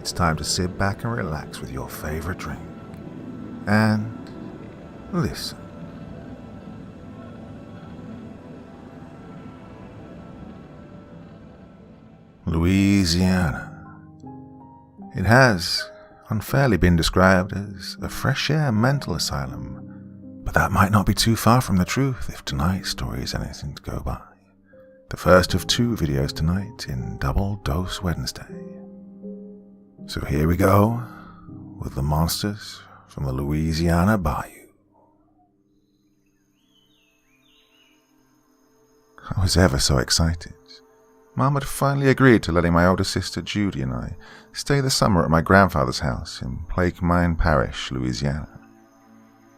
it's time to sit back and relax with your favorite drink. And listen. Louisiana. It has unfairly been described as a fresh air mental asylum, but that might not be too far from the truth if tonight's story is anything to go by. The first of 2 videos tonight in Double Dose Wednesday. So here we go with the monsters from the Louisiana Bayou. I was ever so excited. Mum had finally agreed to letting my older sister Judy and I stay the summer at my grandfather's house in Plaque Mine Parish, Louisiana.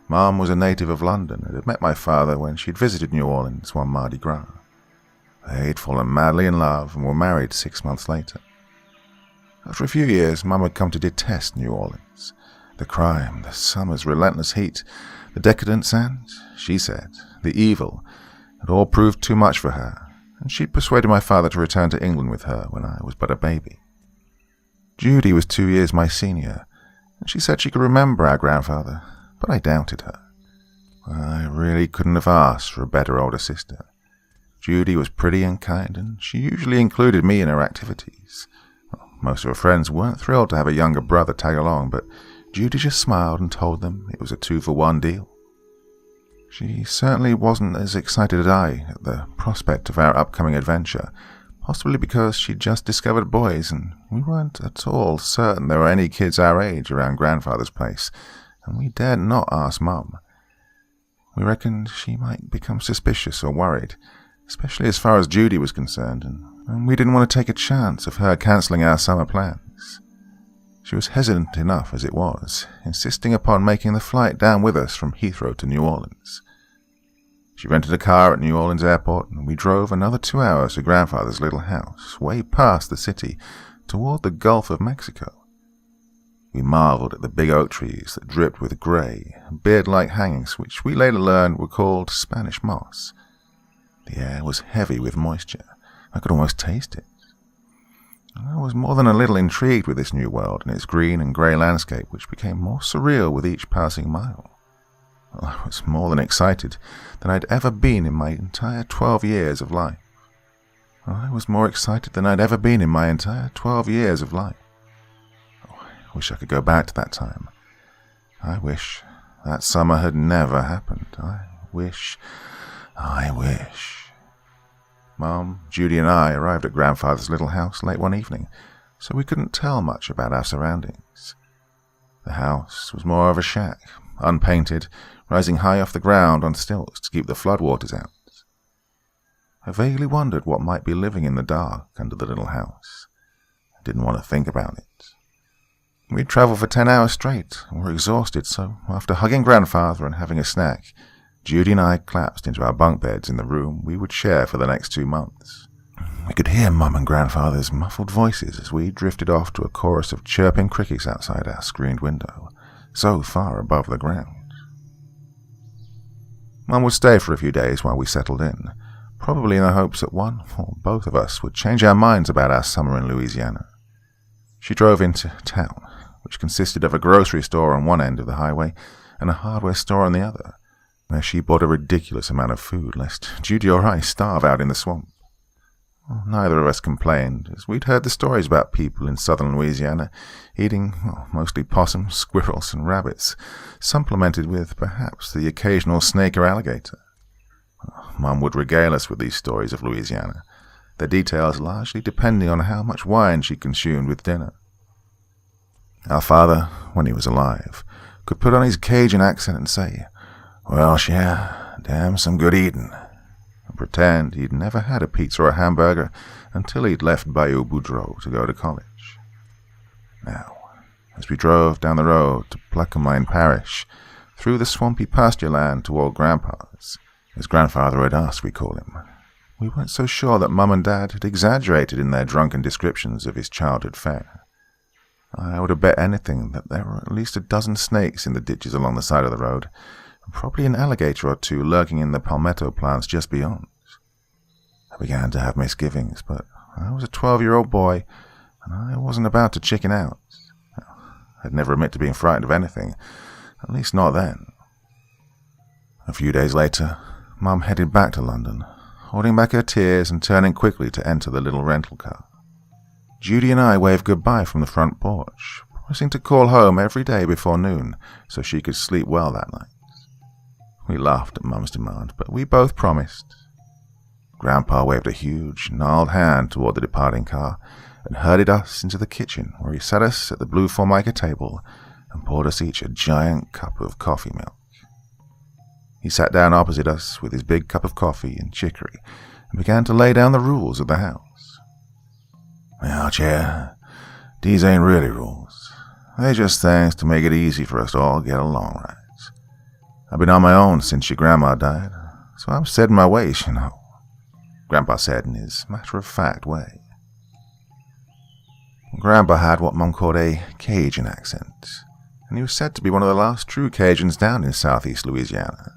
Mum was a native of London and had met my father when she'd visited New Orleans one Mardi Gras. They'd fallen madly in love and were married 6 months later. After a few years, Mum had come to detest New Orleans. The crime, the summer's relentless heat, the decadence and, she said, the evil had all proved too much for her, and she'd persuaded my father to return to England with her when I was but a baby. Judy was 2 years my senior, and she said she could remember our grandfather, but I doubted her. I really couldn't have asked for a better older sister. Judy was pretty and kind, and she usually included me in her activities. Most of her friends weren't thrilled to have a younger brother tag along, but Judy just smiled and told them it was a 2-for-1 deal. She certainly wasn't as excited as I at the prospect of our upcoming adventure, possibly because she'd just discovered boys, and we weren't at all certain there were any kids our age around grandfather's place, and we dared not ask Mum. We reckoned she might become suspicious or worried, especially as far as Judy was concerned, and we didn't want to take a chance of her cancelling our summer plans. She was hesitant enough as it was, insisting upon making the flight down with us from Heathrow to New Orleans. She rented a car at New Orleans Airport, and we drove another 2 hours to grandfather's little house, way past the city, toward the Gulf of Mexico. We marveled at the big oak trees that dripped with grey, beard-like hangings, which we later learned were called Spanish moss. The air was heavy with moisture. I could almost taste it. I was more than a little intrigued with this new world and its green and grey landscape, which became more surreal with each passing mile. I was more than excited than I'd ever been in my entire 12 years of life. I was more excited than I'd ever been in my entire 12 years of life. I wish I could go back to that time. I wish that summer had never happened. I wish. Mum, Judy and I arrived at grandfather's little house late one evening, so we couldn't tell much about our surroundings. The house was more of a shack, unpainted, rising high off the ground on stilts to keep the floodwaters out. I vaguely wondered what might be living in the dark under the little house. I didn't want to think about it. We'd travelled for 10 hours straight and were exhausted, so after hugging grandfather and having a snack, Judy and I collapsed into our bunk beds in the room we would share for the next 2 months. We could hear Mum and grandfather's muffled voices as we drifted off to a chorus of chirping crickets outside our screened window, so far above the ground. Mum would stay for a few days while we settled in, probably in the hopes that one or both of us would change our minds about our summer in Louisiana. She drove into town, which consisted of a grocery store on one end of the highway and a hardware store on the other, where she bought a ridiculous amount of food, lest Judy or I starve out in the swamp. Neither of us complained, as we'd heard the stories about people in southern Louisiana eating mostly possums, squirrels, and rabbits, supplemented with perhaps the occasional snake or alligator. Mum would regale us with these stories of Louisiana, their details largely depending on how much wine she consumed with dinner. Our father, when he was alive, could put on his Cajun accent and say, "Well, cher, damn some good eating," and pretend he'd never had a pizza or a hamburger until he'd left Bayou to go to college. Now, as we drove down the road to Plaque Mine Parish, through the swampy pasture land toward Grandpa's, as grandfather had asked we call him, we weren't so sure that Mum and Dad had exaggerated in their drunken descriptions of his childhood fare. I would have bet anything that there were at least a dozen snakes in the ditches along the side of the road, and probably an alligator or two lurking in the palmetto plants just beyond. I began to have misgivings, but I was a 12-year-old boy. and I wasn't about to chicken out. I'd never admit to being frightened of anything, at least not then. A few days later, Mum headed back to London, holding back her tears and turning quickly to enter the little rental car. Judy and I waved goodbye from the front porch, promising to call home every day before noon so she could sleep well that night. We laughed at Mum's demand, but we both promised. Grandpa waved a huge, gnarled hand toward the departing car and herded us into the kitchen, where he sat us at the blue Formica table and poured us each a giant cup of coffee milk. He sat down opposite us with his big cup of coffee and chicory and began to lay down the rules of the house. "Now, Chair, these ain't really rules. They're just things to make it easy for us to all get along right. I've been on my own since your grandma died, so I'm set in my ways, you know," Grandpa said in his matter-of-fact way. Grandpa had what Mum called a Cajun accent, and he was said to be one of the last true Cajuns down in southeast Louisiana.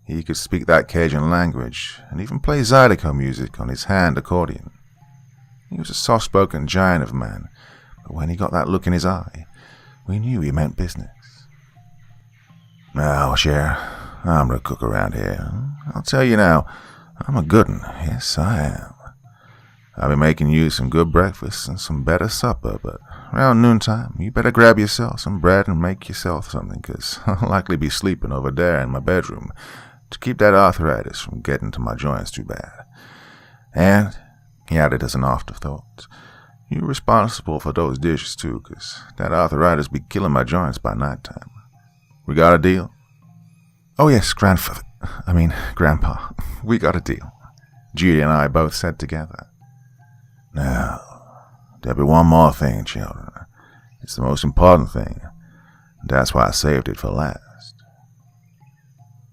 He could speak that Cajun language and even play zydeco music on his hand accordion. He was a soft-spoken giant of a man, but when he got that look in his eye, we knew he meant business. "Now, Cher, I'm the cook around here. I'll tell you now, I'm a good un, yes I am. I'll be making you some good breakfast and some better supper, but around noontime, you better grab yourself some bread and make yourself something, 'cause I'll likely be sleeping over there in my bedroom to keep that arthritis from getting to my joints too bad. And," he added as an afterthought, "you're responsible for those dishes too, 'cause that arthritis be killing my joints by nighttime. We got a deal?" "Oh yes, Grandpa, we got a deal," Judy and I both said together. "Now, there'll be one more thing, children. It's the most important thing, and that's why I saved it for last."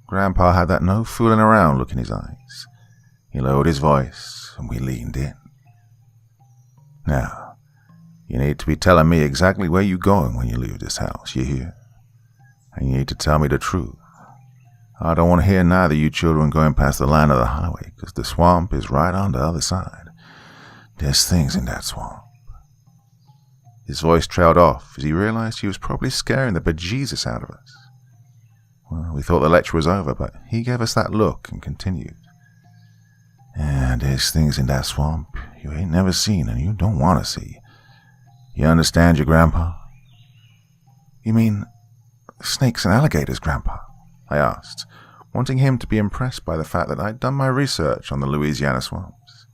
Grandpa had that no fooling around look in his eyes. He lowered his voice, and we leaned in. "Now, you need to be telling me exactly where you're going when you leave this house, you hear? And you need to tell me the truth. I don't want to hear neither you children going past the line of the highway, 'cause the swamp is right on the other side. There's things in that swamp." His voice trailed off as he realized he was probably scaring the bejesus out of us. Well, we thought the lecture was over, but he gave us that look and continued. "And there's things in that swamp you ain't never seen and you don't want to see. You understand your grandpa?" "You mean snakes and alligators, Grandpa?" I asked, wanting him to be impressed by the fact that I'd done my research on the Louisiana swamps.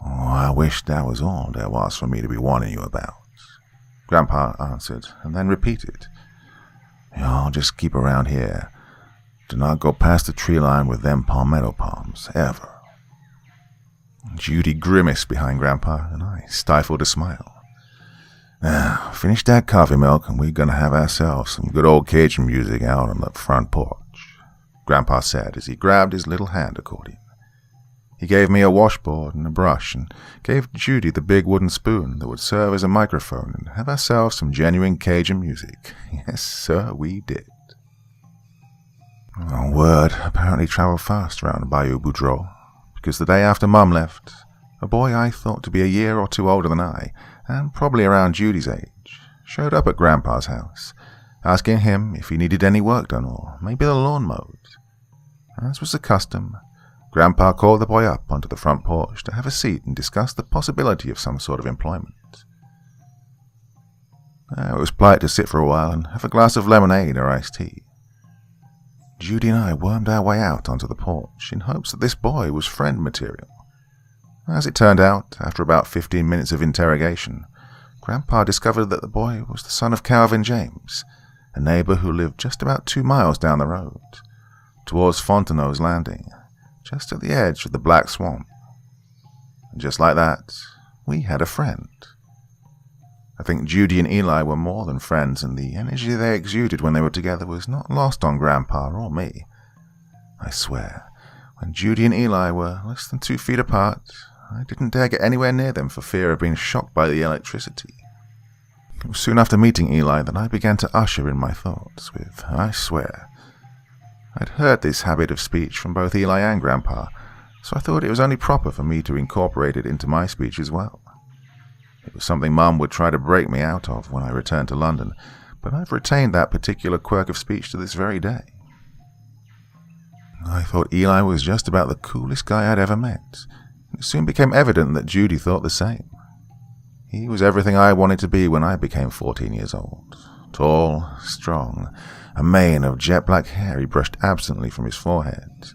"Oh, I wish that was all there was for me to be warning you about," Grandpa answered, and then repeated. "Y'all just keep around here. Do not go past the tree line with them palmetto palms, ever." Judy grimaced behind Grandpa, and I stifled a smile. "Now, finish that coffee milk, and we're going to have ourselves some good old Cajun music out on the front porch," Grandpa said as he grabbed his little hand accordion. He gave me a washboard and a brush, and gave Judy the big wooden spoon that would serve as a microphone, and have ourselves some genuine Cajun music. Yes, sir, we did. Word apparently traveled fast around Bayou, because the day after Mum left, a boy I thought to be a year or two older than I, and probably around Judy's age, showed up at Grandpa's house, asking him if he needed any work done or maybe the lawn mowed. As was the custom, Grandpa called the boy up onto the front porch to have a seat and discuss the possibility of some sort of employment. It was polite to sit for a while and have a glass of lemonade or iced tea. Judy and I wormed our way out onto the porch in hopes that this boy was friend material. As it turned out, after about 15 minutes of interrogation, Grandpa discovered that the boy was the son of Calvin James, a neighbor who lived just about 2 miles down the road, towards Fontenot's Landing, just at the edge of the Black Swamp. And just like that, we had a friend. I think Judy and Eli were more than friends, and the energy they exuded when they were together was not lost on Grandpa or me. I swear, when Judy and Eli were less than 2 feet apart, I didn't dare get anywhere near them for fear of being shocked by the electricity. It was soon after meeting Eli that I began to usher in my thoughts with, I swear. I'd heard this habit of speech from both Eli and Grandpa, so I thought it was only proper for me to incorporate it into my speech as well. It was something Mum would try to break me out of when I returned to London, but I've retained that particular quirk of speech to this very day. I thought Eli was just about the coolest guy I'd ever met. It soon became evident that Judy thought the same. He was everything I wanted to be when I became 14 years old. Tall, strong, a mane of jet black hair he brushed absently from his forehead.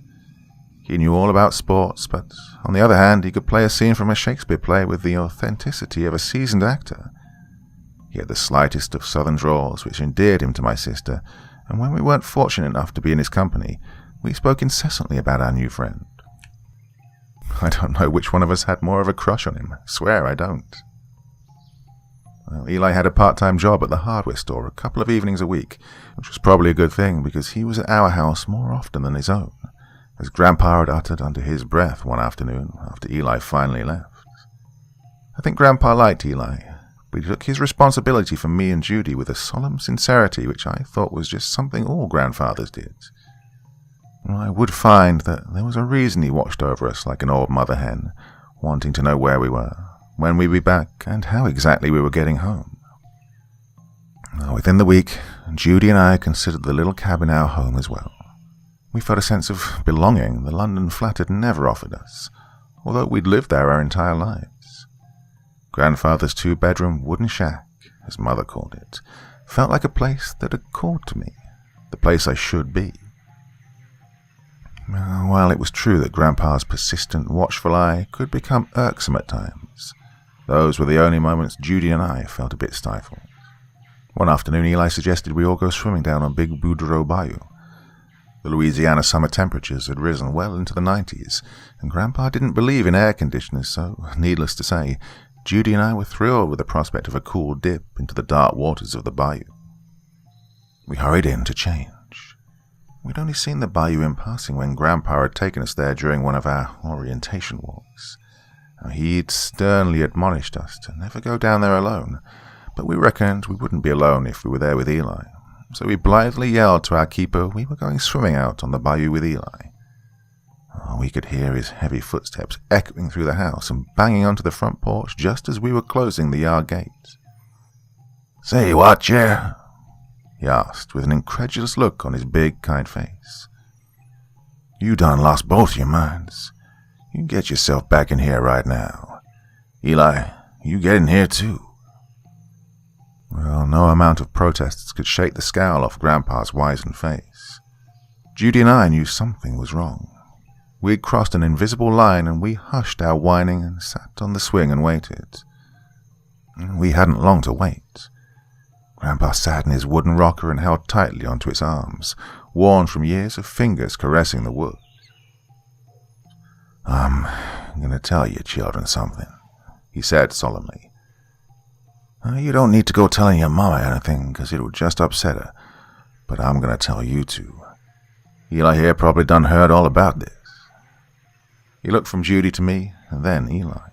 He knew all about sports, but on the other hand, he could play a scene from a Shakespeare play with the authenticity of a seasoned actor. He had the slightest of southern drawls, which endeared him to my sister, and when we weren't fortunate enough to be in his company, we spoke incessantly about our new friend. I don't know which one of us had more of a crush on him. I swear I don't. Well, Eli had a part-time job at the hardware store a couple of evenings a week, which was probably a good thing because he was at our house more often than his own, as Grandpa had uttered under his breath one afternoon after Eli finally left. I think Grandpa liked Eli, but he took his responsibility for me and Judy with a solemn sincerity which I thought was just something all grandfathers did. I would find that there was a reason he watched over us like an old mother hen, wanting to know where we were, when we'd be back, and how exactly we were getting home. Within the week, Judy and I considered the little cabin our home as well. We felt a sense of belonging the London flat had never offered us, although we'd lived there our entire lives. Grandfather's two-bedroom wooden shack, as Mother called it, felt like a place that had called to me, the place I should be. While it was true that Grandpa's persistent, watchful eye could become irksome at times, those were the only moments Judy and I felt a bit stifled. One afternoon, Eli suggested we all go swimming down on Big Boudreaux Bayou. The Louisiana summer temperatures had risen well into the 90s, and Grandpa didn't believe in air conditioners, so, needless to say, Judy and I were thrilled with the prospect of a cool dip into the dark waters of the bayou. We hurried in to change. We'd only seen the bayou in passing when Grandpa had taken us there during one of our orientation walks. He'd sternly admonished us to never go down there alone, but we reckoned we wouldn't be alone if we were there with Eli, so we blithely yelled to our keeper we were going swimming out on the bayou with Eli. We could hear his heavy footsteps echoing through the house and banging onto the front porch just as we were closing the yard gate. "Say, what, yeah?" he asked, with an incredulous look on his big, kind face. "You done lost both your minds. You get yourself back in here right now. Eli, you get in here too." Well, no amount of protests could shake the scowl off Grandpa's wizened face. Judy and I knew something was wrong. We'd crossed an invisible line and we hushed our whining and sat on the swing and waited. We hadn't long to wait. Grandpa sat in his wooden rocker and held tightly onto its arms, worn from years of fingers caressing the wood. "I'm gonna tell you children something," he said solemnly. "You don't need to go telling your mama anything, 'cause it'll just upset her, but I'm gonna tell you two. Eli here probably done heard all about this." He looked from Judy to me, and then Eli.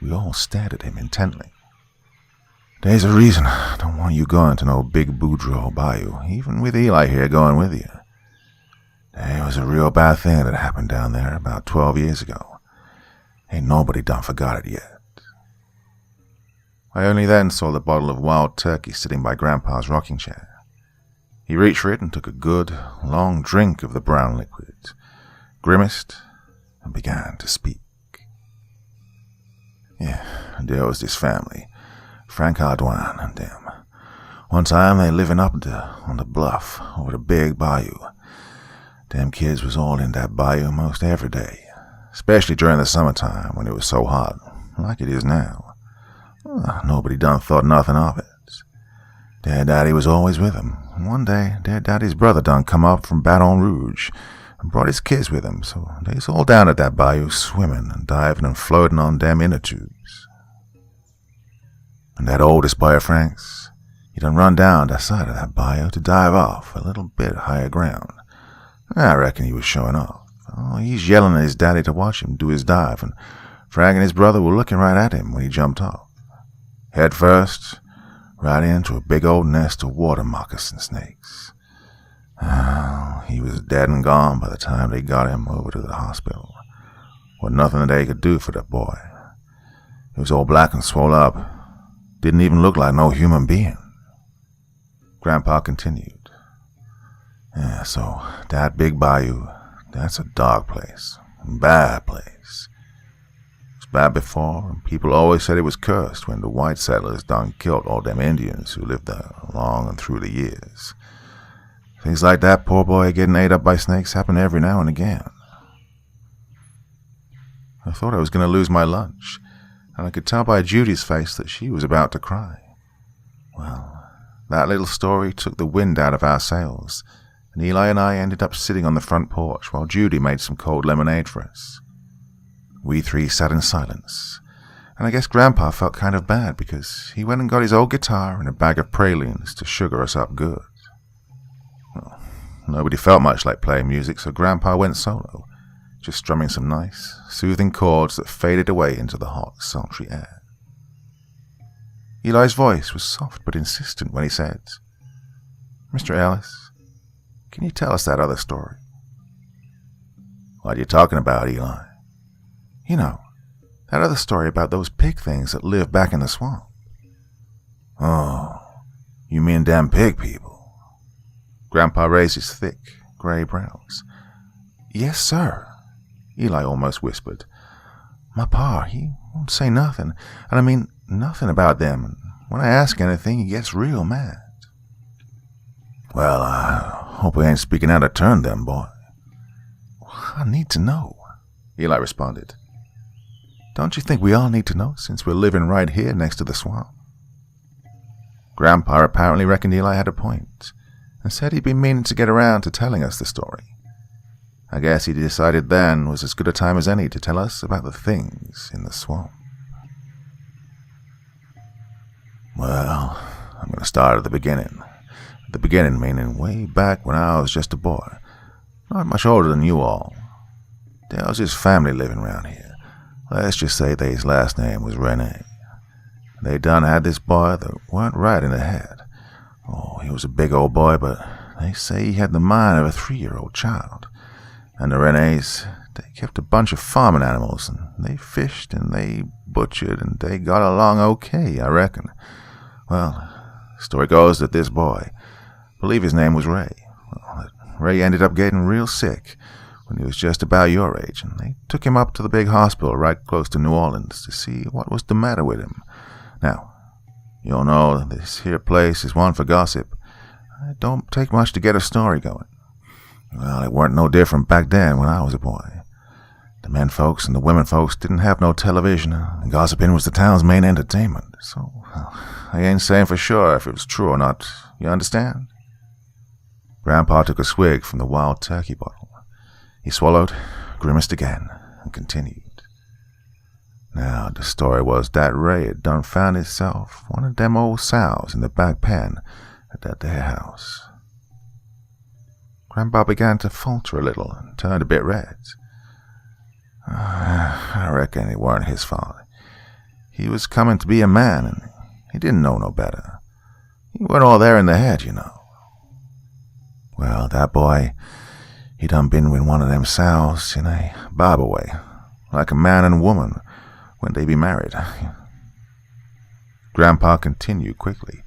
We all stared at him intently. "There's a reason I don't want you going to no Big Boudreaux Bayou, even with Eli here going with you. There was a real bad thing that happened down there about 12 years ago. Ain't nobody done forgot it yet." I only then saw the bottle of wild turkey sitting by Grandpa's rocking chair. He reached for it and took a good, long drink of the brown liquid, grimaced, and began to speak. "Yeah, there was this family, Frank Hardwine and them. One time they living up on the bluff over the big bayou. Them kids was all in that bayou most every day, especially during the summertime when it was so hot, like it is now. Nobody done thought nothing of it. Their daddy was always with them. One day, their daddy's brother done come up from Baton Rouge and brought his kids with him, so they's all down at that bayou swimming and diving and floating on them inner tubes. And that oldest boy of Frank's, he done run down the side of that bayou to dive off a little bit higher ground. I reckon he was showing off. He's yelling at his daddy to watch him do his dive, and Frank and his brother were looking right at him when he jumped off. Head first, right into a big old nest of water moccasin snakes. He was dead and gone by the time they got him over to the hospital. Wasn't nothing that they could do for the boy. It was all black and swole up. Didn't even look like no human being. Grandpa continued. Yeah, so that big bayou, that's a dark place. A bad place. It was bad before, and people always said it was cursed when the white settlers done killed all them Indians who lived there along and through the years. Things like that poor boy getting ate up by snakes happen every now and again. I thought I was going to lose my lunch, and I could tell by Judy's face that she was about to cry. Well, that little story took the wind out of our sails, and Eli and I ended up sitting on the front porch while Judy made some cold lemonade for us. We three sat in silence, and I guess Grandpa felt kind of bad because he went and got his old guitar and a bag of pralines to sugar us up good. Well, nobody felt much like playing music, so Grandpa went solo, just strumming some nice, soothing chords that faded away into the hot, sultry air. Eli's voice was soft but insistent when he said, "Mr. Ellis, can you tell us that other story?" "What are you talking about, Eli?" "You know, that other story about those pig things that live back in the swamp." "Oh, you mean them pig people?" Grandpa raised his thick, gray brows. "Yes, sir," Eli almost whispered. "My pa, he won't say nothing, and I mean nothing about them, and when I ask anything, he gets real mad." "Well, I hope I ain't speaking out of turn then, boy." "I need to know," Eli responded. "Don't you think we all need to know, since we're living right here next to the swamp?" Grandpa apparently reckoned Eli had a point, and said he'd been meaning to get around to telling us the story. I guess he decided then was as good a time as any to tell us about the things in the swamp. Well, I'm going to start at the beginning. The beginning meaning way back when I was just a boy, not much older than you all. There was this family living around here. Let's just say his last name was Rene. They done had this boy that weren't right in the head. Oh, he was a big old boy, but they say he had the mind of a 3-year-old child. And the Renes, they kept a bunch of farming animals, and they fished, and they butchered, and they got along okay, I reckon. Well, the story goes that this boy, I believe his name was Ray, well, Ray ended up getting real sick when he was just about your age, and they took him up to the big hospital right close to New Orleans to see what was the matter with him. Now, you'll know that this here place is one for gossip. It don't take much to get a story going. Well, it weren't no different back then when I was a boy. The men folks and the women folks didn't have no television, and gossiping was the town's main entertainment. So, I ain't saying for sure if it was true or not, you understand? Grandpa took a swig from the wild turkey bottle. He swallowed, grimaced again, and continued. Now, the story was that Ray had done found himself one of them old sows in the back pen at that there house. Grandpa began to falter a little and turned a bit red. I reckon it weren't his fault. He was coming to be a man, and he didn't know no better. He weren't all there in the head, you know. Well, that boy, he done been with one of them sows in a Bible way, like a man and woman when they be married. Grandpa continued quickly.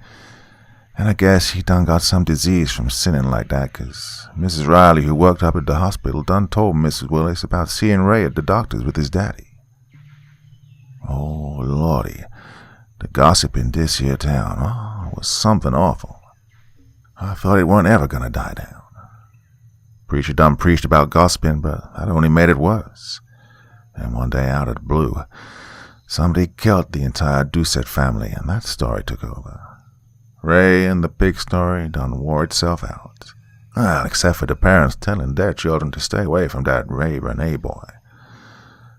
And I guess he done got some disease from sinning like that, 'cause Mrs. Riley, who worked up at the hospital, done told Mrs. Willis about seeing Ray at the doctor's with his daddy. Oh, Lordy, the gossip in this here town, was something awful. I thought it weren't ever gonna die down. Preacher done preached about gossiping, but that only made it worse. And one day out of the blue, somebody killed the entire Doucette family, and that story took over. Ray and the pig story done wore itself out. Well, except for the parents telling their children to stay away from that Ray Rene boy.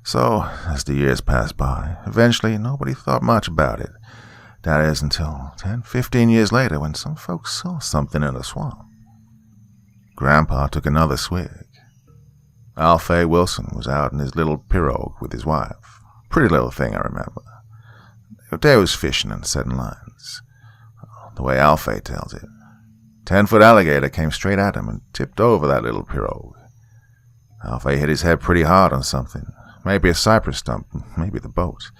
So, as the years passed by, eventually nobody thought much about it. That is until 10-15 years later when some folks saw something in the swamp. Grandpa took another swig. Alfred Wilson was out in his little pirogue with his wife. Pretty little thing, I remember. They was fishing and setting lines. The way Alfred tells it, 10-foot alligator came straight at him and tipped over that little pirogue. Alfred hit his head pretty hard on something, maybe a cypress stump, maybe the boat.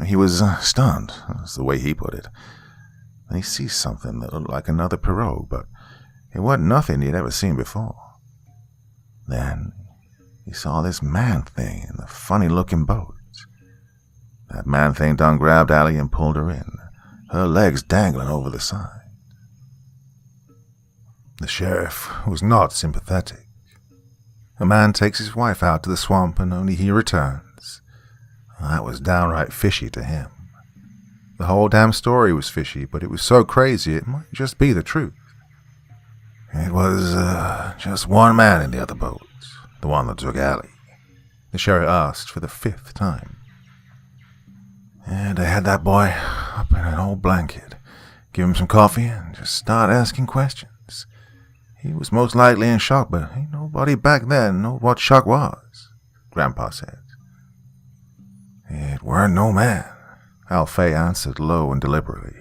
He was stunned, that's the way he put it. And he sees something that looked like another pirogue, but it wasn't nothing he'd ever seen before. Then he saw this man-thing in the funny-looking boat. That man-thing done grabbed Allie and pulled her in, her legs dangling over the side. The sheriff was not sympathetic. A man takes his wife out to the swamp and only he returns. That was downright fishy to him. The whole damn story was fishy, but it was so crazy it might just be the truth. It was just one man in the other boat, the one that took Allie, the sheriff asked for the 5th time. And they had that boy up in an old blanket, give him some coffee, and just start asking questions. He was most likely in shock, but ain't nobody back then know what shock was, Grandpa said. It weren't no man, Alfay answered low and deliberately.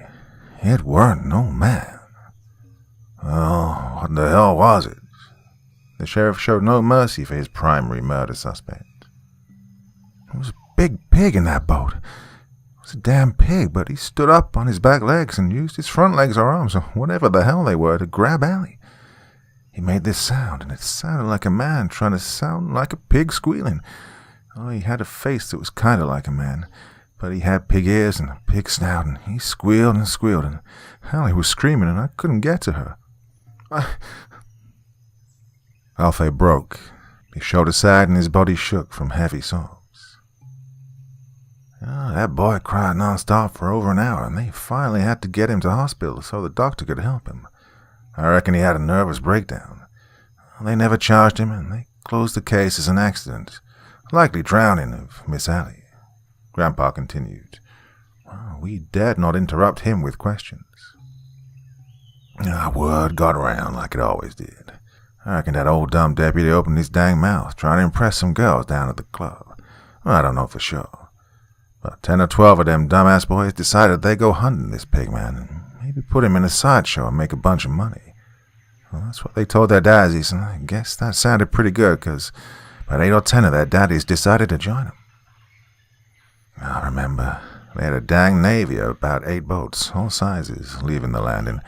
It weren't no man. Oh, what the hell was it? The sheriff showed no mercy for his primary murder suspect. There was a big pig in that boat. It was a damn pig, but he stood up on his back legs and used his front legs or arms, or whatever the hell they were, to grab Allie. He made this sound, and it sounded like a man trying to sound like a pig squealing. Oh, he had a face that was kind of like a man, but he had pig ears and a pig snout, and he squealed, and Allie was screaming, and I couldn't get to her. Alfay broke. His shoulders sagged and his body shook from heavy sobs. That boy cried non-stop for over an hour, and they finally had to get him to hospital so the doctor could help him. I reckon he had a nervous breakdown. They never charged him, and they closed the case as an accident, likely drowning of Miss Allie. Grandpa continued. We dared not interrupt him with questions. Word got around like it always did. I reckon that old dumb deputy opened his dang mouth trying to impress some girls down at the club. I don't know for sure. But 10 or 12 of them dumbass boys decided they'd go hunting this pig man and maybe put him in a sideshow and make a bunch of money. Well, that's what they told their daddies, and I guess that sounded pretty good, because about 8 or 10 of their daddies decided to join them. I remember they had a dang navy of about 8 boats, all sizes, leaving the landing,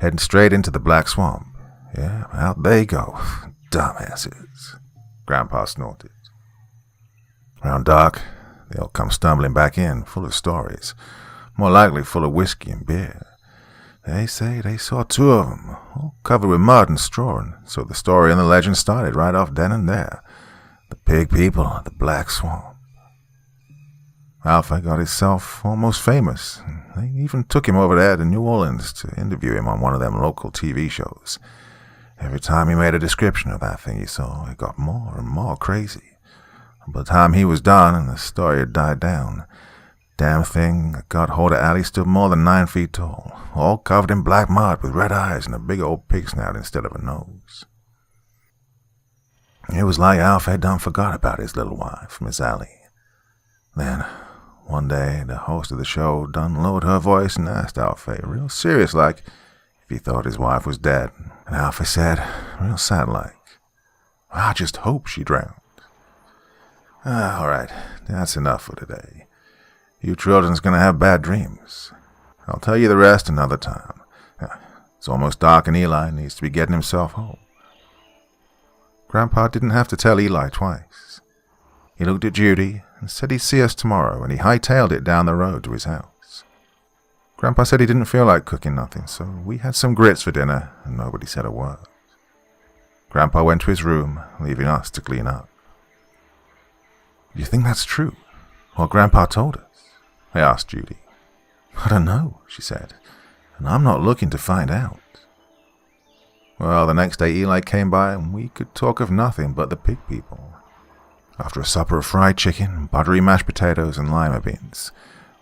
heading straight into the Black Swamp. Yeah, out they go. Dumbasses. Grandpa snorted. Around dark, they all come stumbling back in, full of stories, more likely full of whiskey and beer. They say they saw 2 of them, all covered with mud and straw, and so the story and the legend started right off then and there. The pig people of the Black Swamp. Alfay got himself almost famous. They even took him over there to New Orleans to interview him on one of them local TV shows. Every time he made a description of that thing he saw, it got more and more crazy. By the time he was done and the story had died down, damn thing that got hold of Allie stood more than 9 feet tall, all covered in black mud with red eyes and a big old pig snout instead of a nose. It was like Alfay done forgot about his little wife, Miss Allie. Then, one day, the host of the show done lowered her voice and asked Alfay, real serious-like, if he thought his wife was dead. And Alfay said, real sad-like, I just hope she drowned. All right, that's enough for today. You children's gonna have bad dreams. I'll tell you the rest another time. It's almost dark and Eli needs to be getting himself home. Grandpa didn't have to tell Eli twice. He looked at Judy and said he'd see us tomorrow, and he hightailed it down the road to his house. Grandpa said he didn't feel like cooking nothing, so we had some grits for dinner, and nobody said a word. Grandpa went to his room, leaving us to clean up. Do you think that's true, what Grandpa told us? I asked Judy. I don't know, she said, and I'm not looking to find out. Well, the next day Eli came by, and we could talk of nothing but the pig people. After a supper of fried chicken, buttery mashed potatoes, and lima beans,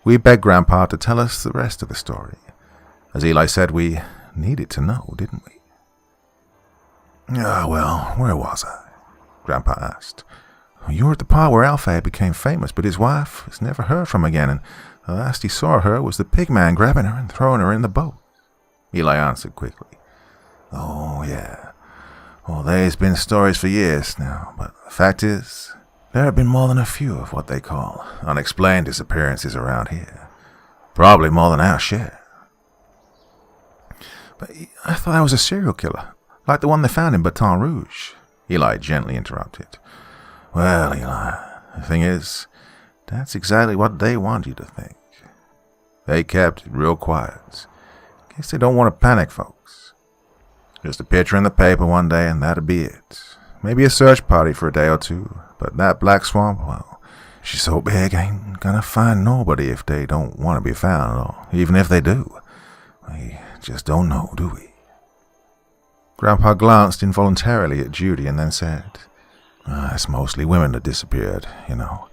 we begged Grandpa to tell us the rest of the story. As Eli said, we needed to know, didn't we? Well, where was I? Grandpa asked. You were at the part where Alfay became famous, but his wife was never heard from again, and the last he saw her was the pig man grabbing her and throwing her in the boat. Eli answered quickly. Oh, yeah. Well, there's been stories for years now, but the fact is, There have been more than a few of what they call unexplained disappearances around here. Probably more than our share. But I thought I was a serial killer, like the one they found in Baton Rouge, Eli gently interrupted. Well, Eli, the thing is, that's exactly what they want you to think. They kept it real quiet. Guess they don't want to panic folks. Just a picture in the paper one day and that'd be it. Maybe a search party for a day or two, but that black swamp, well, she's so big ain't gonna find nobody if they don't want to be found, or even if they do. We just don't know, do we? Grandpa glanced involuntarily at Judy and then said, it's mostly women that disappeared, you know.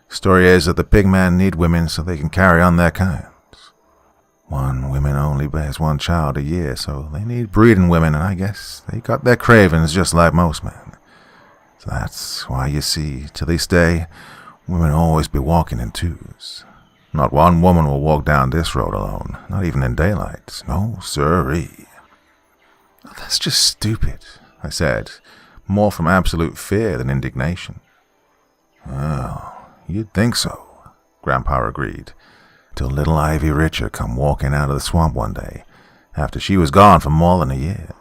Story is that the pig man need women so they can carry on their kinds. One woman only bears one child a year, so they need breeding women, and I guess they got their cravings just like most men. So that's why you see, to this day, women always be walking in twos. Not one woman will walk down this road alone, not even in daylight. No, sirree. Oh, that's just stupid, I said, more from absolute fear than indignation. Well, you'd think so, Grandpa agreed, till little Ivy Richer come walking out of the swamp one day, after she was gone for more than a year.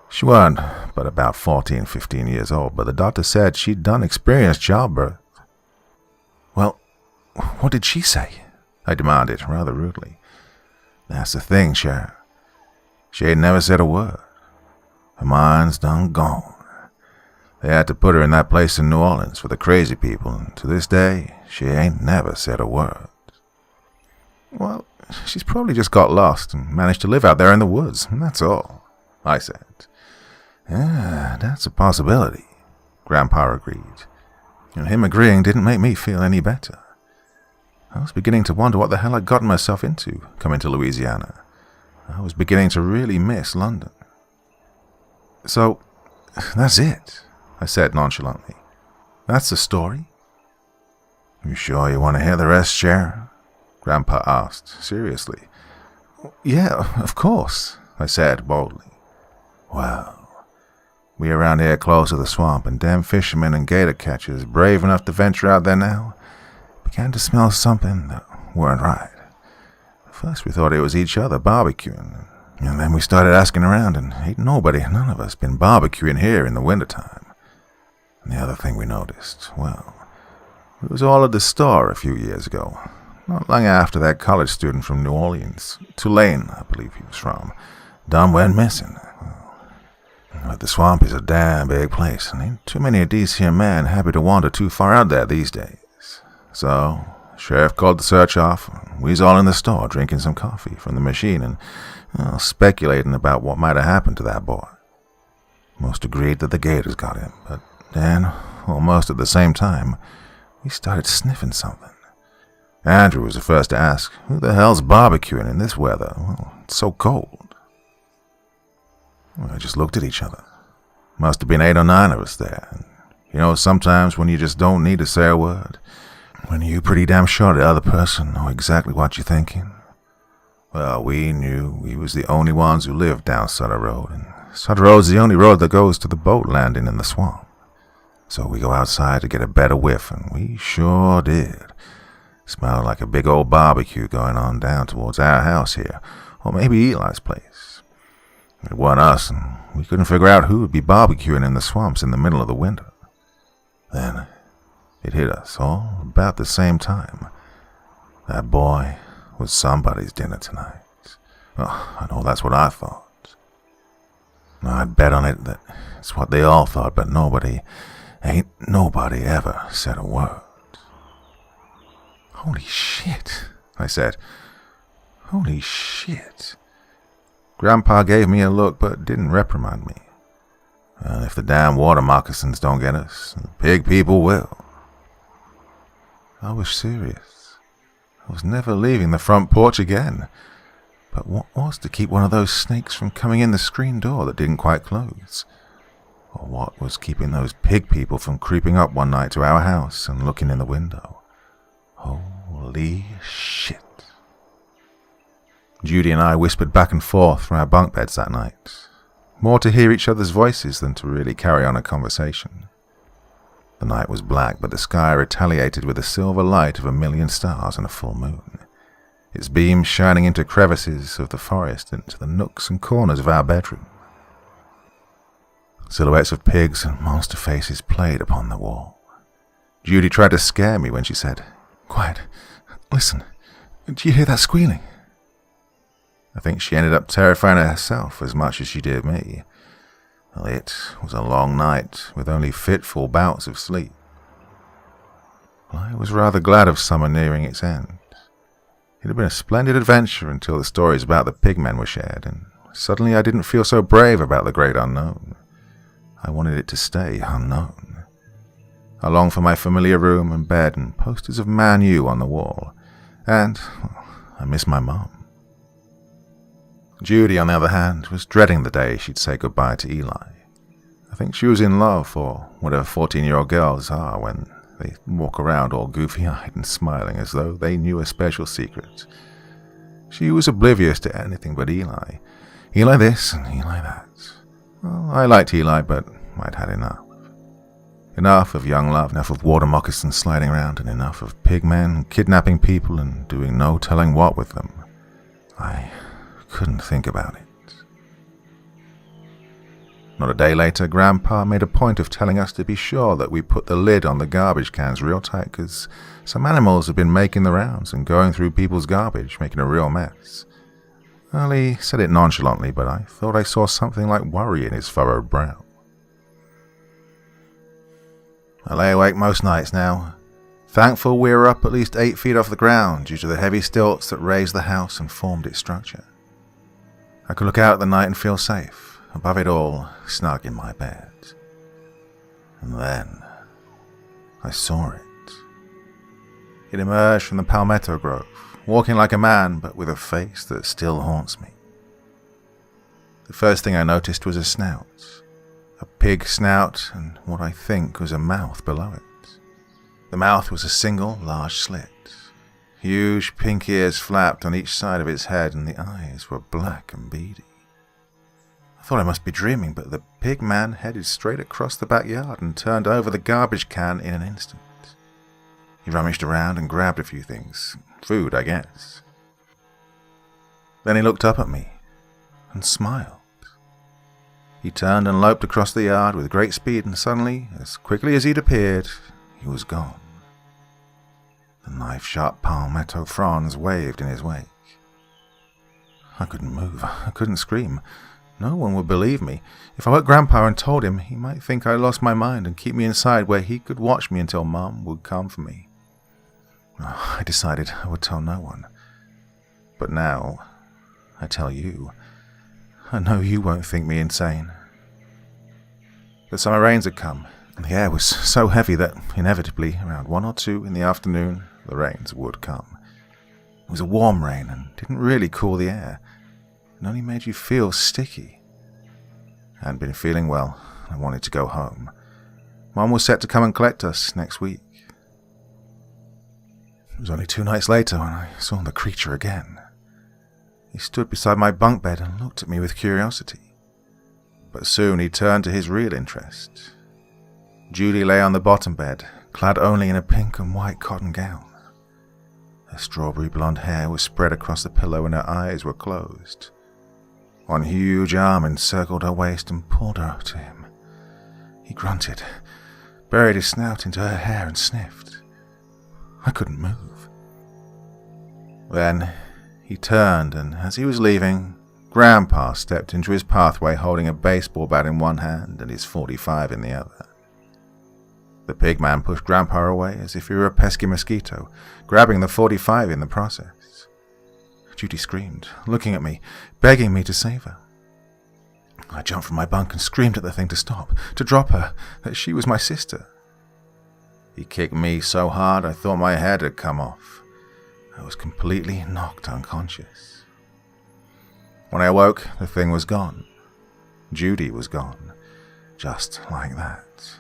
She weren't but about 14, 15 years old, but the doctor said she'd done experienced childbirth. Well, what did she say? I demanded, rather rudely. That's the thing, Sheriff. She ain't never said a word. Her mind's done gone. They had to put her in that place in New Orleans for the crazy people, and to this day, she ain't never said a word. Well, she's probably just got lost and managed to live out there in the woods, and that's all, I said. Yeah, that's a possibility, Grandpa agreed. And him agreeing didn't make me feel any better. I was beginning to wonder what the hell I'd gotten myself into coming to Louisiana. I was beginning to really miss London. So, that's it, I said nonchalantly. That's the story? You sure you want to hear the rest, Sheriff? Grandpa asked, seriously. Yeah, of course, I said boldly. Well, we around here close to the swamp, and them fishermen and gator catchers brave enough to venture out there now began to smell something that weren't right. At first we thought it was each other barbecuing, and then we started asking around, and ain't none of us been barbecuing here in the wintertime. And the other thing we noticed, well, it was all at the store a few years ago. Not long after that college student from New Orleans, Tulane, I believe he was from, done went missing. But the swamp is a damn big place, and ain't too many of these here men happy to wander too far out there these days. So, Sheriff called the search off, and we was all in the store drinking some coffee from the machine and speculating about what might have happened to that boy. Most agreed that the gators got him, but then, almost at the same time, we started sniffing something. Andrew was the first to ask, who the hell's barbecuing in this weather? Well, it's so cold. I just looked at each other. Must have been 8 or 9 of us there. And, you know, sometimes when you just don't need to say a word, when you're pretty damn sure the other person know exactly what you're thinking. Well, we knew we was the only ones who lived down Sutter Road, and Sutter Road's the only road that goes to the boat landing in the swamp. So we go outside to get a better whiff, and we sure did. Smelled like a big old barbecue going on down towards our house here, or maybe Eli's place. It wasn't us, and we couldn't figure out who would be barbecuing in the swamps in the middle of the winter. Then it hit us all about the same time. That boy was somebody's dinner tonight. Oh, I know that's what I thought. I'd bet on it that it's what they all thought, but nobody ever said a word. Holy shit, I said. Holy shit. Grandpa gave me a look, but didn't reprimand me. Well, if the damn water moccasins don't get us, the pig people will. I was serious. I was never leaving the front porch again. But what was to keep one of those snakes from coming in the screen door that didn't quite close? Or what was keeping those pig people from creeping up one night to our house and looking in the window? Holy shit. Judy and I whispered back and forth from our bunk beds that night, more to hear each other's voices than to really carry on a conversation. The night was black, but the sky retaliated with the silver light of 1,000,000 stars and a full moon, its beams shining into crevices of the forest, into the nooks and corners of our bedroom. Silhouettes of pigs and monster faces played upon the wall. Judy tried to scare me when she said, "Quiet, listen, do you hear that squealing?" I think she ended up terrifying herself as much as she did me. Well, it was a long night, with only fitful bouts of sleep. I was rather glad of summer nearing its end. It had been a splendid adventure until the stories about the pigmen were shared, and suddenly I didn't feel so brave about the great unknown. I wanted it to stay unknown. I longed for my familiar room and bed and posters of Man U on the wall, and I missed my mum. Judy, on the other hand, was dreading the day she'd say goodbye to Eli. I think she was in love, or whatever 14-year-old girls are when they walk around all goofy-eyed and smiling as though they knew a special secret. She was oblivious to anything but Eli. Eli this and Eli that. Well, I liked Eli, but I'd had enough. Enough of young love, enough of water moccasins sliding around, and enough of pigmen kidnapping people and doing no telling what with them. I couldn't think about it. Not a day later, Grandpa made a point of telling us to be sure that we put the lid on the garbage cans real tight, because some animals had been making the rounds and going through people's garbage, making a real mess. Well, he said it nonchalantly, but I thought I saw something like worry in his furrowed brow. I lay awake most nights now, thankful we were up at least 8 feet off the ground due to the heavy stilts that raised the house and formed its structure. I could look out at the night and feel safe, above it all, snug in my bed. And then I saw it. It emerged from the palmetto grove, walking like a man, but with a face that still haunts me. The first thing I noticed was a snout. A pig snout, and what I think was a mouth below it. The mouth was a single, large slit. Huge pink ears flapped on each side of its head, and the eyes were black and beady. I thought I must be dreaming, but the pig man headed straight across the backyard and turned over the garbage can in an instant. He rummaged around and grabbed a few things. Food, I guess. Then he looked up at me and smiled. He turned and loped across the yard with great speed, and suddenly, as quickly as he'd appeared, he was gone. The knife-sharp palmetto fronds waved in his wake. I couldn't move. I couldn't scream. No one would believe me. If I woke Grandpa and told him, he might think I lost my mind and keep me inside where he could watch me until Mum would come for me. I decided I would tell no one. But now, I tell you. I know you won't think me insane. The summer rains had come, and the air was so heavy that, inevitably, around 1 or 2 in the afternoon, the rains would come. It was a warm rain and didn't really cool the air. It only made you feel sticky. I hadn't been feeling well. I wanted to go home. Mum was set to come and collect us next week. It was only 2 nights later when I saw the creature again. He stood beside my bunk bed and looked at me with curiosity. But soon he turned to his real interest. Judy lay on the bottom bed, clad only in a pink and white cotton gown. Her strawberry blonde hair was spread across the pillow and her eyes were closed. One huge arm encircled her waist and pulled her to him. He grunted, buried his snout into her hair and sniffed. I couldn't move. Then he turned, and as he was leaving, Grandpa stepped into his pathway holding a baseball bat in one hand and his .45 in the other. The pig man pushed Grandpa away as if he were a pesky mosquito, grabbing the .45 in the process. Judy screamed, looking at me, begging me to save her. I jumped from my bunk and screamed at the thing to stop, to drop her, that she was my sister. He kicked me so hard I thought my head had come off. I was completely knocked unconscious. When I awoke, the thing was gone. Judy was gone, just like that.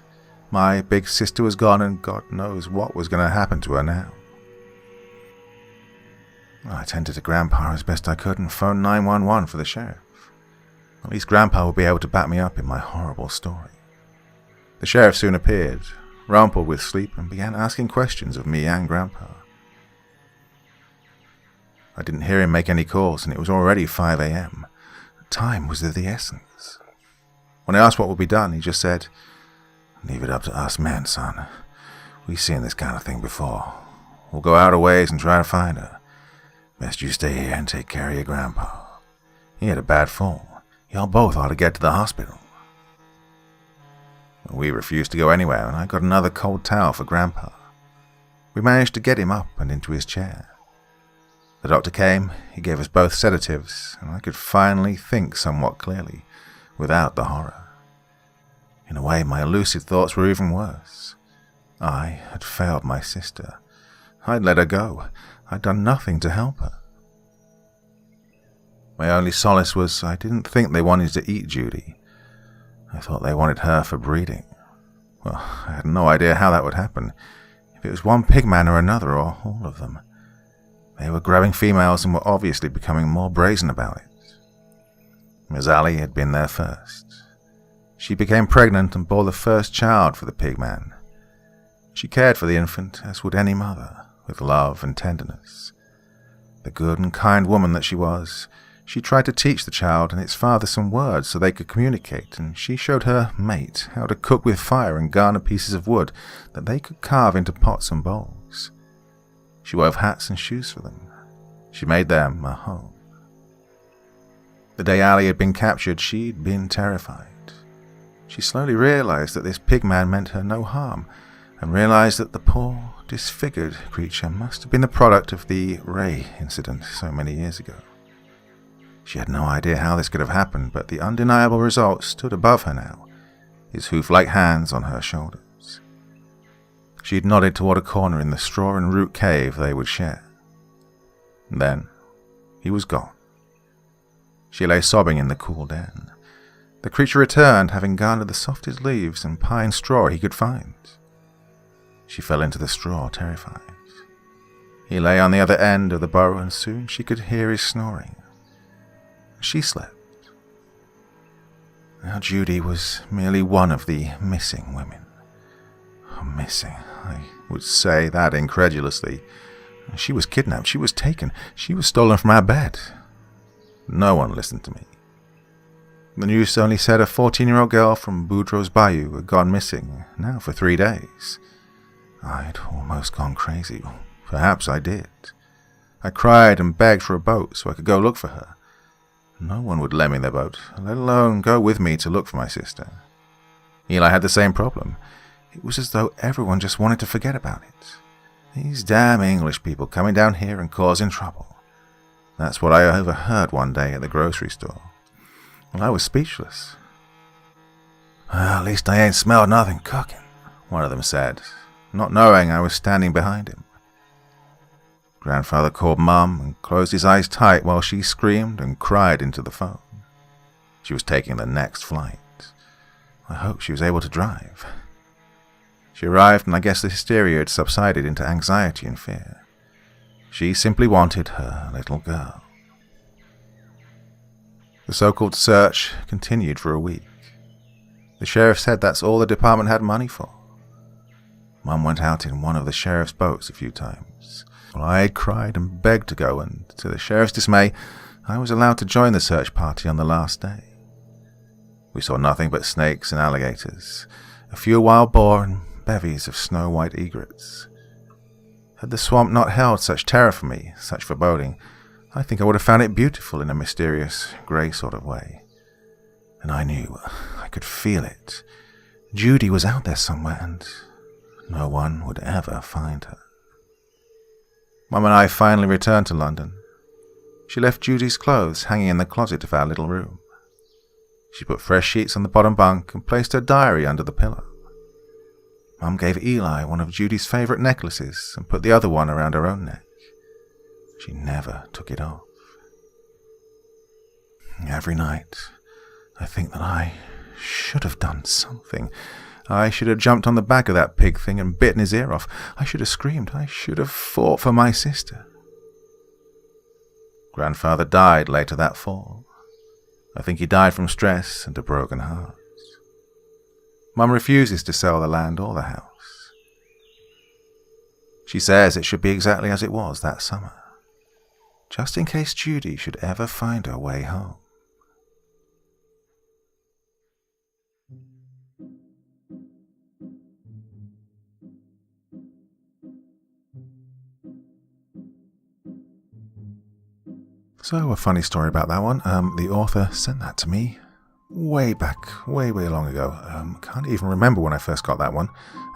My big sister was gone, and God knows what was going to happen to her now. I attended to Grandpa as best I could and phoned 911 for the sheriff. At least Grandpa would be able to back me up in my horrible story. The sheriff soon appeared. rumpled with sleep, and began asking questions of me and Grandpa. I didn't hear him make any calls, and it was already 5 a.m. Time was of the essence. When I asked what would be done, he just said, "Leave it up to us men, son. We've seen this kind of thing before. We'll go out of ways and try to find her. Best you stay here and take care of your Grandpa. He had a bad fall. Y'all both ought to get to the hospital." We refused to go anywhere, and I got another cold towel for Grandpa. We managed to get him up and into his chair. The doctor came, he gave us both sedatives, and I could finally think somewhat clearly, without the horror. In a way, my lucid thoughts were even worse. I had failed my sister. I'd let her go. I'd done nothing to help her. My only solace was I didn't think they wanted to eat Judy. I thought they wanted her for breeding. Well, I had no idea how that would happen, if it was one pigman or another, or all of them. They were grabbing females and were obviously becoming more brazen about it. Miss Allie had been there first. She became pregnant and bore the first child for the pigman. She cared for the infant as would any mother, with love and tenderness. The good and kind woman that she was, she tried to teach the child and its father some words so they could communicate, and she showed her mate how to cook with fire and garner pieces of wood that they could carve into pots and bowls. She wove hats and shoes for them. She made them a home. The day Allie had been captured, she'd been terrified. She slowly realized that this pigman meant her no harm, and realized that the poor, disfigured creature must have been the product of the Ray incident so many years ago. She had no idea how this could have happened, but the undeniable result stood above her now, his hoof-like hands on her shoulders. She had nodded toward a corner in the straw and root cave they would share. Then, he was gone. She lay sobbing in the cool den. The creature returned, having garnered the softest leaves and pine straw he could find. She fell into the straw, terrified. He lay on the other end of the burrow, and soon she could hear his snoring. She slept. Now Judy was merely one of the missing women. Missing, I would say that incredulously. She was kidnapped, she was taken, she was stolen from our bed. No one listened to me. The news only said a 14-year-old girl from Boudreaux's Bayou had gone missing, now for 3 days. I'd almost gone crazy. Perhaps I did. I cried and begged for a boat so I could go look for her. No one would lend me their boat, let alone go with me to look for my sister. Eli had the same problem. It was as though everyone just wanted to forget about it. These damn English people coming down here and causing trouble. That's what I overheard one day at the grocery store. Well, I was speechless. "Well, at least I ain't smelled nothing cooking," one of them said, not knowing I was standing behind him. Grandfather called Mum and closed his eyes tight while she screamed and cried into the phone. She was taking the next flight. I hope she was able to drive. She arrived, and I guess the hysteria had subsided into anxiety and fear. She simply wanted her little girl. The so-called search continued for a week. The sheriff said that's all the department had money for. Mum went out in one of the sheriff's boats a few times. Well, I had cried and begged to go, and to the sheriff's dismay, I was allowed to join the search party on the last day. We saw nothing but snakes and alligators, a few wild boar, and bevies of snow-white egrets. Had the swamp not held such terror for me, such foreboding, I think I would have found it beautiful in a mysterious, grey sort of way. And I knew, I could feel it. Judy was out there somewhere, and no one would ever find her. Mum and I finally returned to London. She left Judy's clothes hanging in the closet of our little room. She put fresh sheets on the bottom bunk and placed her diary under the pillow. Mum gave Eli one of Judy's favourite necklaces and put the other one around her own neck. She never took it off. Every night, I think that I should have done something. I should have jumped on the back of that pig thing and bitten his ear off. I should have screamed. I should have fought for my sister. Grandfather died later that fall. I think he died from stress and a broken heart. Mum refuses to sell the land or the house. She says it should be exactly as it was that summer, just in case Judy should ever find her way home. So, a funny story about that one. The author sent that to me way back, way long ago. Can't even remember when I first got that one.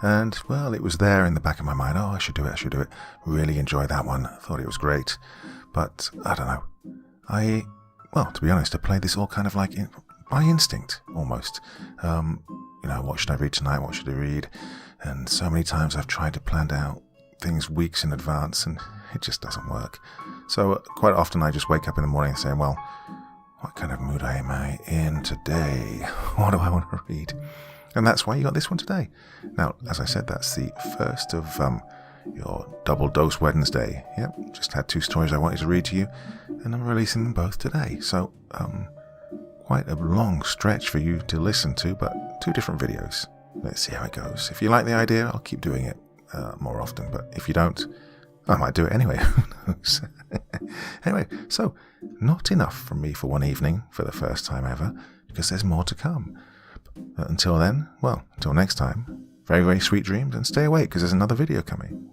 And, well, it was there in the back of my mind. Oh, I should do it. Really enjoyed that one. Thought it was great. But, I don't know. Well, to be honest, I played this all kind of like by instinct, almost. What should I read tonight? What should I read? And so many times I've tried to plan out things weeks in advance, and it just doesn't work. So quite often I just wake up in the morning saying, well, what kind of mood am I in today? What do I want to read? And that's why you got this one today. Now, as I said, that's the first of your Double Dose Wednesday. Yep, just had 2 stories I wanted to read to you, and I'm releasing them both today. So quite a long stretch for you to listen to, but 2 different videos. Let's see how it goes. If you like the idea, I'll keep doing it more often, but if you don't, I might do it anyway. Who knows? Anyway, so not enough from me for one evening for the first time ever, because there's more to come. But until then, well, until next time, very, very sweet dreams, and stay awake because there's another video coming.